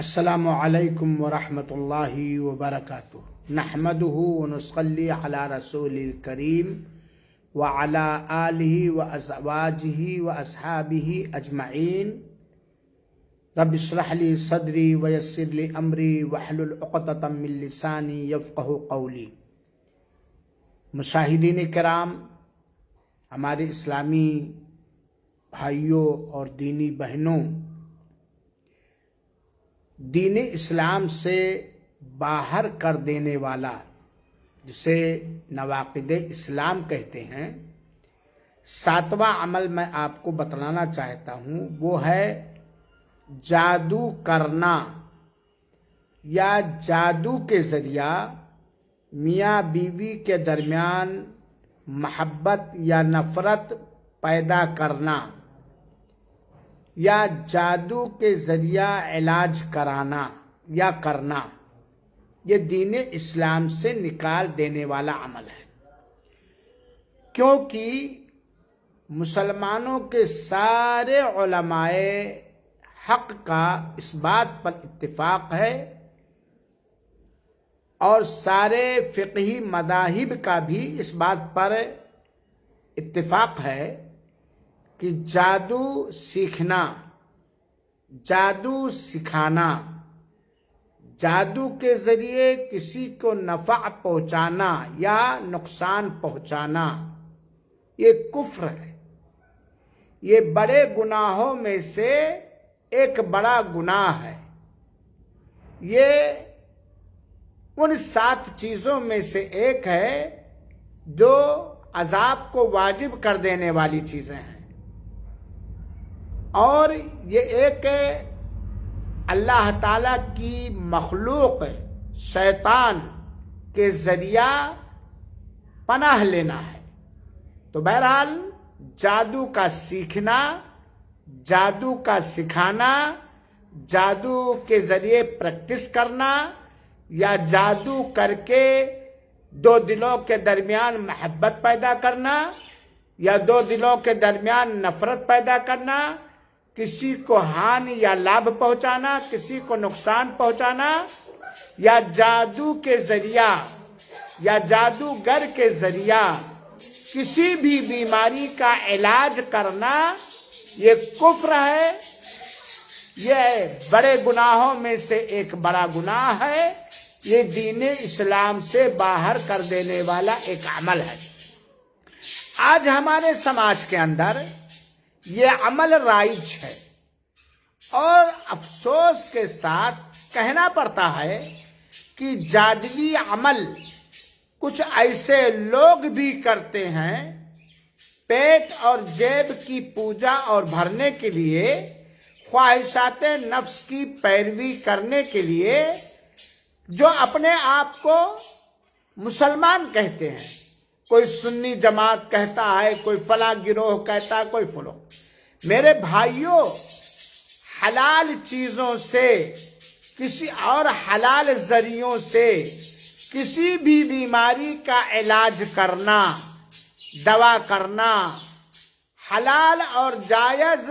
السلام علیکم ورحمۃ اللہ وبرکاتہ نحمده ونصلی علی رسول الکریم وعلی آلہ وازواجہ واصحابہ اجمعین رب اشرح لی صدری ویسر لی امری واحلل عقدۃ من لسانی یفقہوا قولی۔ مشاہدین کرام، ہمارے اسلامی بھائیوں اور دینی بہنوں، دین اسلام سے باہر کر دینے والا، جسے نواقض اسلام کہتے ہیں، ساتواں عمل میں آپ کو بتلانا چاہتا ہوں، وہ ہے جادو کرنا، یا جادو کے ذریعہ میاں بیوی کے درمیان محبت یا نفرت پیدا کرنا، یا جادو کے ذریعہ علاج کرانا یا کرنا، یہ دین اسلام سے نکال دینے والا عمل ہے۔ کیونکہ مسلمانوں کے سارے علماء حق کا اس بات پر اتفاق ہے، اور سارے فقہی مذاہب کا بھی اس بات پر اتفاق ہے کہ جادو سیکھنا، جادو سکھانا، جادو کے ذریعے کسی کو نفع پہنچانا یا نقصان پہنچانا، یہ کفر ہے۔ یہ بڑے گناہوں میں سے ایک بڑا گناہ ہے۔ یہ ان 7 چیزوں میں سے ایک ہے جو عذاب کو واجب کر دینے والی چیزیں ہیں، اور یہ ایک اللہ تعالیٰ کی مخلوق شیطان کے ذریعہ پناہ لینا ہے۔ تو بہرحال جادو کا سیکھنا، جادو کا سکھانا، جادو کے ذریعے پریکٹس کرنا، یا جادو کر کے 2 دلوں کے درمیان محبت پیدا کرنا، یا 2 دلوں کے درمیان نفرت پیدا کرنا، کسی کو ہانی یا لابھ پہنچانا، کسی کو نقصان پہنچانا، یا جادو کے ذریعہ یا جادوگر کے ذریعہ کسی بھی بیماری کا علاج کرنا، یہ کفر ہے۔ یہ بڑے گناہوں میں سے ایک بڑا گناہ ہے۔ یہ دین اسلام سے باہر کر دینے والا ایک عمل ہے۔ آج ہمارے سماج کے اندر یہ عمل رائج ہے، اور افسوس کے ساتھ کہنا پڑتا ہے کہ جادوی عمل کچھ ایسے لوگ بھی کرتے ہیں، پیٹ اور جیب کی پوجا اور بھرنے کے لیے، خواہشات نفس کی پیروی کرنے کے لیے، جو اپنے آپ کو مسلمان کہتے ہیں۔ کوئی سنی جماعت کہتا ہے، کوئی فلاں گروہ کہتا ہے، کوئی فلو۔ میرے بھائیوں، حلال چیزوں سے کسی اور حلال ذریعوں سے کسی بھی بیماری کا علاج کرنا، دوا کرنا، حلال اور جائز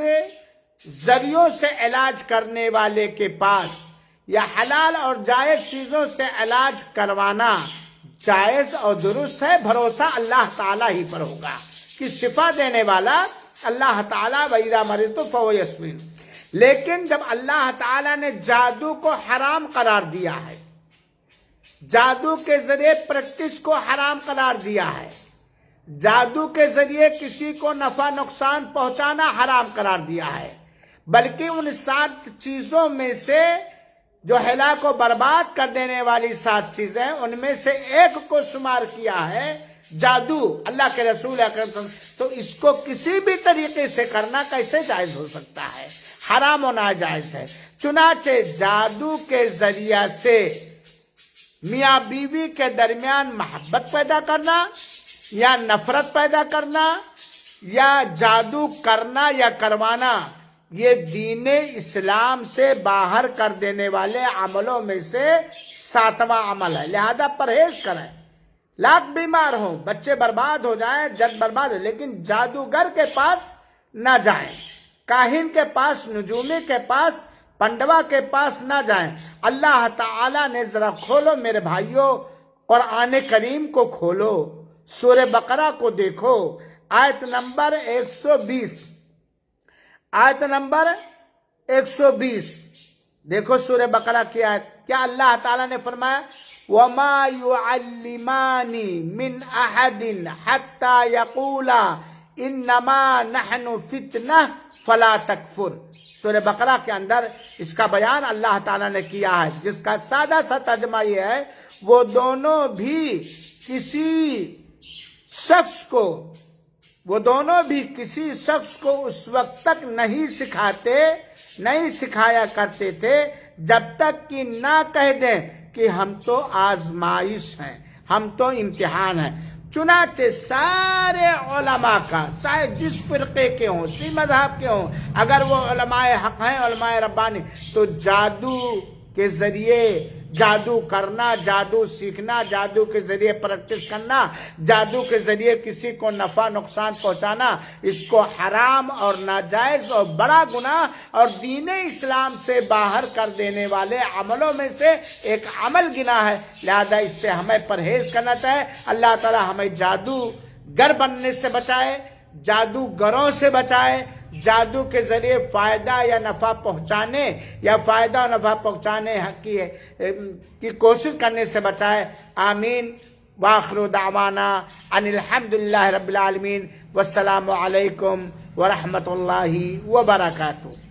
ذریعوں سے علاج کرنے والے کے پاس، یا حلال اور جائز چیزوں سے علاج کروانا جائز اور درست ہے۔ بھروسہ اللہ تعالیٰ ہی پر ہوگا کہ شفا دینے والا اللہ تعالیٰ، وَإِذَا مَرِضْتُ فَهُوَ يَشْفِينِ۔ لیکن جب اللہ تعالیٰ نے جادو کو حرام قرار دیا ہے، جادو کے ذریعے پریکٹس کو حرام قرار دیا ہے، جادو کے ذریعے کسی کو نفع نقصان پہنچانا حرام قرار دیا ہے، بلکہ ان 7 چیزوں میں سے جو ہلاک و برباد کر دینے والی 7 چیزیں، ان میں سے ایک کو شمار کیا ہے جادو۔ اللہ کے رسول اکرم صلی اللہ علیہ وسلم، تو اس کو کسی بھی طریقے سے کرنا کیسے جائز ہو سکتا ہے؟ حرام و ناجائز ہے۔ چنانچہ جادو کے ذریعہ سے میاں بیوی کے درمیان محبت پیدا کرنا یا نفرت پیدا کرنا، یا جادو کرنا یا کروانا، یہ دین اسلام سے باہر کر دینے والے عملوں میں سے 7واں عمل ہے۔ لہذا پرہیز کریں۔ لاکھ بیمار ہوں، بچے برباد ہو جائیں، جگ برباد ہو، لیکن جادوگر کے پاس نہ جائیں، کاہن کے پاس، نجومی کے پاس، پنڈوا کے پاس نہ جائیں۔ اللہ تعالیٰ نے ذرا کھولو میرے بھائیوں، قرآن کریم کو کھولو، سورہ بقرہ کو دیکھو، آیت نمبر 120، آیت نمبر 120 دیکھو سورہ بقرہ کی آیت، کیا اللہ تعالیٰ نے فرمایا وَمَا يُعَلِّمَانِ مِنْ أَحَدٍ حَتَّى يَقُولَا إِنَّمَا نَحْنُ فِتْنَةٌ فَلَا تَكْفُرْ۔ سورہ بقرہ کے اندر اس کا بیان اللہ تعالیٰ نے کیا ہے، جس کا سادہ سا ترجمہ یہ ہے وہ دونوں بھی کسی شخص کو اس وقت تک نہیں سکھایا کرتے تھے جب تک کہ نہ کہہ دیں کہ ہم تو آزمائش ہیں، ہم تو امتحان ہیں۔ چنانچہ سارے علماء کا، چاہے جس فرقے کے ہوں، اسی مذہب کے ہوں، اگر وہ علماء حق ہیں، علماء ربانی، تو جادو کے ذریعے جادو کرنا، جادو سیکھنا، جادو کے ذریعے پریکٹس کرنا، جادو کے ذریعے کسی کو نفع نقصان پہنچانا، اس کو حرام اور ناجائز اور بڑا گناہ اور دین اسلام سے باہر کر دینے والے عملوں میں سے ایک عمل گنا ہے۔ لہذا اس سے ہمیں پرہیز کرنا چاہے۔ اللہ تعالی ہمیں جادوگر بننے سے بچائے، جادوگروں سے بچائے، جادو کے ذریعے فائدہ یا نفع پہنچانے یا فائدہ اور نفع پہنچانے کی کوشش کرنے سے بچائے۔ آمین۔ وآخر دعوانا ان الحمدللہ رب العالمین، والسلام علیکم ورحمۃ اللہ وبرکاتہ۔